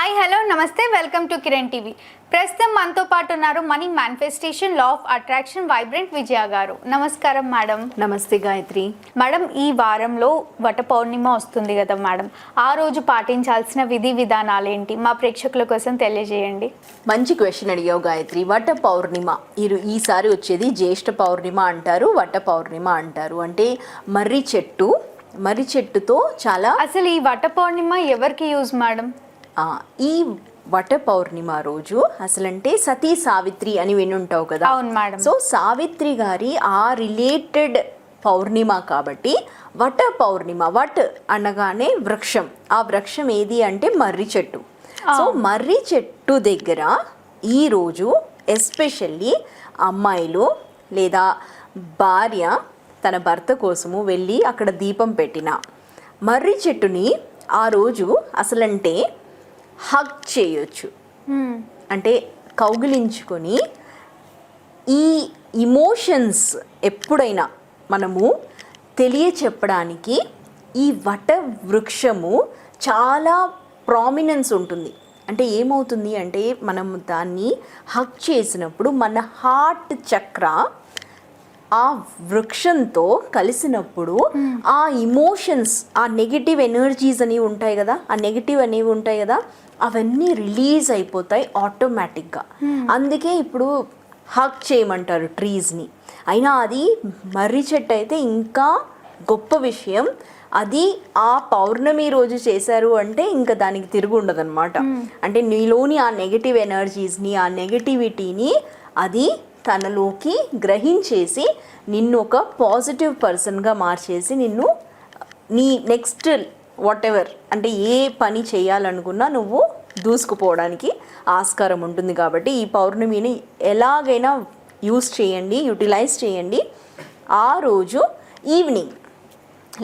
Hi hello నమస్తే welcome to Kiran TV. ప్రస్తుతం మనతో పాటు ఉన్నారు money manifestation law of attraction vibrant Vijaya గారు. నమస్కారం మేడం. నమస్తే గాయత్రి. మేడం, ఈ వారంలో వట పౌర్ణిమ వస్తుంది కదా మేడం, ఆ రోజు పాటించాల్సిన విధి విధానాలు ఏంటి మా ప్రేక్షకుల కోసం తెలియజేయండి. మంచి క్వశ్చన్ అడిగావు గాయత్రి. వట పౌర్ణిమ ఈసారి వచ్చేది జ్యేష్ఠ పౌర్ణిమ అంటారు, వట పౌర్ణిమ అంటారు. అంటే మర్రి చెట్టుతో చాలా. అసలు ఈ వట పౌర్ణిమ ఎవరికి యూజ్ మేడం? ఈ వట పౌర్ణిమ రోజు అసలంటే సతీ సావిత్రి అని వినుంటావు కదా. అవును మేడం. సో సావిత్రి గారి ఆ రిలేటెడ్ పౌర్ణిమ కాబట్టి వట పౌర్ణిమ. వట్ అనగానే వృక్షం. ఆ వృక్షం ఏది అంటే మర్రి చెట్టు. సో మర్రి చెట్టు దగ్గర ఈరోజు ఎస్పెషల్లీ అమ్మాయిలు లేదా భార్య తన భర్త కోసము వెళ్ళి అక్కడ దీపం పెట్టిన మర్రి చెట్టుని ఆ రోజు అసలంటే హగ్ చేయొచ్చు. అంటే కౌగిలించుకొని ఈ ఇమోషన్స్ ఎప్పుడైనా మనము తెలియచెప్పడానికి ఈ వట వృక్షము చాలా ప్రామినెన్స్ ఉంటుంది. అంటే ఏమవుతుంది అంటే మనం దాన్ని హగ్ చేసినప్పుడు మన హార్ట్ చక్ర ఆ వృక్షంతో కలిసినప్పుడు ఆ ఇమోషన్స్, ఆ నెగిటివ్ ఎనర్జీస్ అనేవి ఉంటాయి కదా, అవన్నీ రిలీజ్ అయిపోతాయి ఆటోమేటిక్గా. అందుకే ఇప్పుడు హగ్ చేయమంటారు ట్రీస్ని. అయినా అది మర్రి చెట్టు అయితే ఇంకా గొప్ప విషయం. అది ఆ పౌర్ణమి రోజు చేశారు అంటే ఇంకా దానికి తిరుగు ఉండదన్నమాట. అంటే నీలోని ఆ నెగిటివ్ ఎనర్జీస్ని, ఆ నెగిటివిటీని అది తనలోకి గ్రహించేసి నిన్ను ఒక పాజిటివ్ పర్సన్గా మార్చేసి నిన్ను నీ నెక్స్ట్ వాట్ ఎవర్ అంటే ఏ పని చేయాలనుకున్నా నువ్వు దూసుకుపోవడానికి ఆస్కారం ఉంటుంది. కాబట్టి ఈ పౌర్ణమిని ఎలాగైనా యూటిలైజ్ చేయండి. ఆ రోజు ఈవినింగ్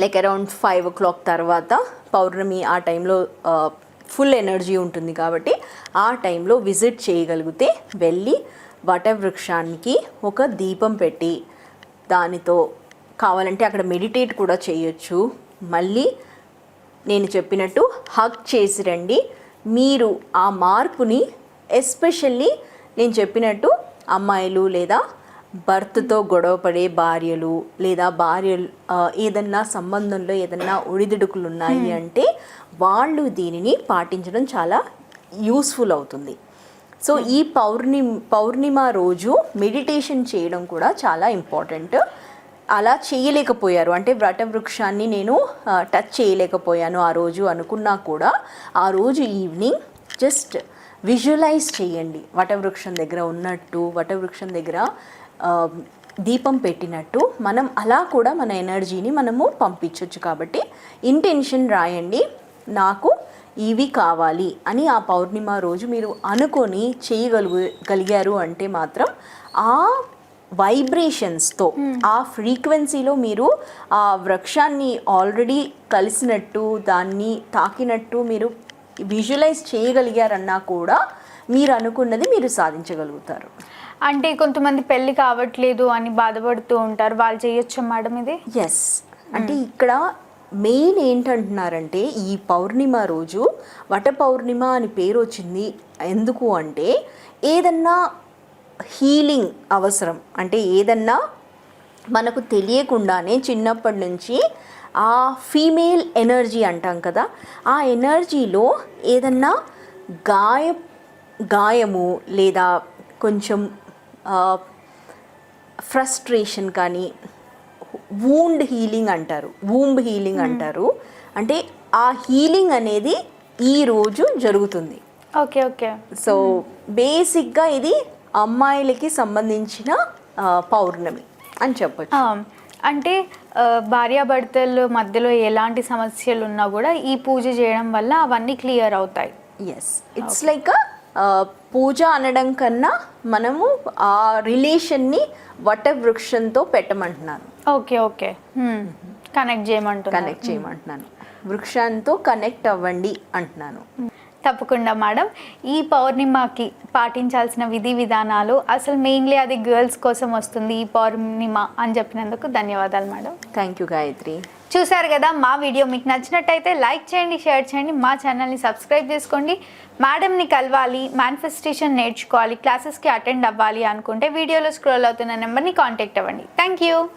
లైక్ అరౌండ్ 5 o'clock తర్వాత పౌర్ణమి ఆ టైంలో ఫుల్ ఎనర్జీ ఉంటుంది కాబట్టి ఆ టైంలో విజిట్ చేయగలిగితే వెళ్ళి వటవృక్షానికి ఒక దీపం పెట్టి దానితో కావాలంటే అక్కడ మెడిటేట్ కూడా చేయొచ్చు. మళ్ళీ నేను చెప్పినట్టు హగ్ చేసి రండి. మీరు ఆ మార్పుని ఎస్పెషల్లీ నేను చెప్పినట్టు అమ్మాయిలు లేదా భర్తతో గొడవపడే భార్యలు లేదా ఏదన్నా సంబంధంలో ఏదన్నా ఒడిదుడుకులు ఉన్నాయి అంటే వాళ్ళు దీనిని పాటించడం చాలా యూస్ఫుల్ అవుతుంది. సో ఈ పౌర్ణిమ రోజు మెడిటేషన్ చేయడం కూడా చాలా ఇంపార్టెంట్. అలా చేయలేకపోయారు అంటే వటవృక్షాన్ని నేను టచ్ చేయలేకపోయాను ఆ రోజు అనుకున్నా కూడా ఆ రోజు ఈవినింగ్ జస్ట్ విజువలైజ్ చేయండి వటవృక్షం దగ్గర ఉన్నట్టు, వటవృక్షం దగ్గర దీపం పెట్టినట్టు. మనం అలా కూడా మన ఎనర్జీని మనము పంపించవచ్చు. కాబట్టి ఇంటెన్షన్ రాయండి, నాకు ఇవి కావాలి అని ఆ పౌర్ణిమ రోజు మీరు అనుకొని చేయగలిగారు అంటే మాత్రం ఆ వైబ్రేషన్స్తో ఆ ఫ్రీక్వెన్సీలో మీరు ఆ వృక్షాన్ని ఆల్రెడీ కలిసినట్టు, దాన్ని తాకినట్టు మీరు విజువలైజ్ చేయగలిగారన్నా కూడా మీరు అనుకున్నది మీరు సాధించగలుగుతారు. అంటే కొంతమంది పెళ్ళి కావట్లేదు అని బాధపడుతూ ఉంటారు, వాళ్ళు చేయొచ్చా మేడం ఇది? ఎస్. అంటే ఇక్కడ మెయిన్ ఏంటంటున్నారంటే ఈ పౌర్ణిమ రోజు వట పౌర్ణిమ అని పేరు వచ్చింది ఎందుకు అంటే ఏదన్నా హీలింగ్ అవసరం. అంటే ఏదన్నా మనకు తెలియకుండానే చిన్నప్పటి నుంచి ఆ ఫీమేల్ ఎనర్జీ అంటాం కదా, ఆ ఎనర్జీలో ఏదన్నా గాయము లేదా కొంచెం ఫ్రస్ట్రేషన్ కానీ వూంబ్ హీలింగ్ అంటారు. అంటే ఆ హీలింగ్ అనేది ఈ రోజు జరుగుతుంది. ఓకే. సో బేసిక్గా ఇది అమ్మాయిలకి సంబంధించిన పౌర్ణమి అని చెప్పొచ్చు. అంటే భార్యాభర్తల మధ్యలో ఎలాంటి సమస్యలు ఉన్నా కూడా ఈ పూజ చేయడం వల్ల అవన్నీ క్లియర్ అవుతాయి. ఎస్, ఇట్స్ లైక్ పూజ అనడం కన్నా మనము ఆ రిలేషన్ని వటవృక్షంతో పెట్టమంటున్నాను. ఓకే. కనెక్ట్ చేయమంటున్నాను. వృక్షంతో కనెక్ట్ అవ్వండి అంటున్నాను. తప్పకుండా మేడం. ఈ పౌర్ణిమకి పాటించాల్సిన విధి విధానాలు, అసలు మెయిన్లీ అది గర్ల్స్ కోసం వస్తుంది ఈ పౌర్ణిమ అని చెప్పినందుకు ధన్యవాదాలు మేడం. Thank you Gayatri. చూసారు కదా, మా వీడియో మీకు నచ్చినట్టయితే లైక్ చేయండి, షేర్ చేయండి, మా ఛానల్ని సబ్స్క్రైబ్ చేసుకోండి. మేడంని కలవాలి, మేనిఫెస్టేషన్ నేర్చుకోవాలి, క్లాసెస్కి అటెండ్ అవ్వాలి అనుకుంటే వీడియోలో స్క్రోల్ అవుతున్న నెంబర్ని కాంటాక్ట్ అవ్వండి. Thank you.